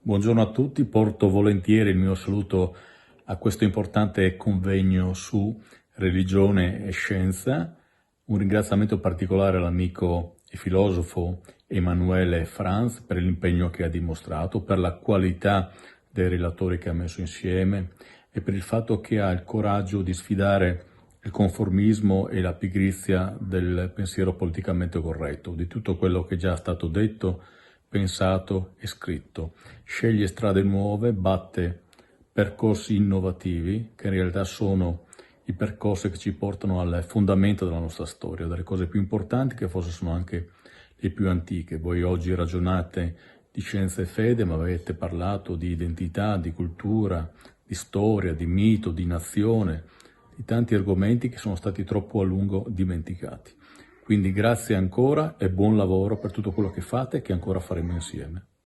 Buongiorno a tutti, porto volentieri il mio saluto a questo importante convegno su religione e scienza. Un ringraziamento particolare all'amico e filosofo Emanuele Franz per l'impegno che ha dimostrato, per la qualità dei relatori che ha messo insieme e per il fatto che ha il coraggio di sfidare il conformismo e la pigrizia del pensiero politicamente corretto, di tutto quello che è già stato detto, pensato e scritto. Sceglie strade nuove, batte percorsi innovativi, che in realtà sono i percorsi che ci portano al fondamento della nostra storia, delle cose più importanti che forse sono anche le più antiche. Voi oggi ragionate di scienza e fede, ma avete parlato di identità, di cultura, di storia, di mito, di nazione, di tanti argomenti che sono stati troppo a lungo dimenticati. Quindi grazie ancora e buon lavoro per tutto quello che fate e che ancora faremo insieme.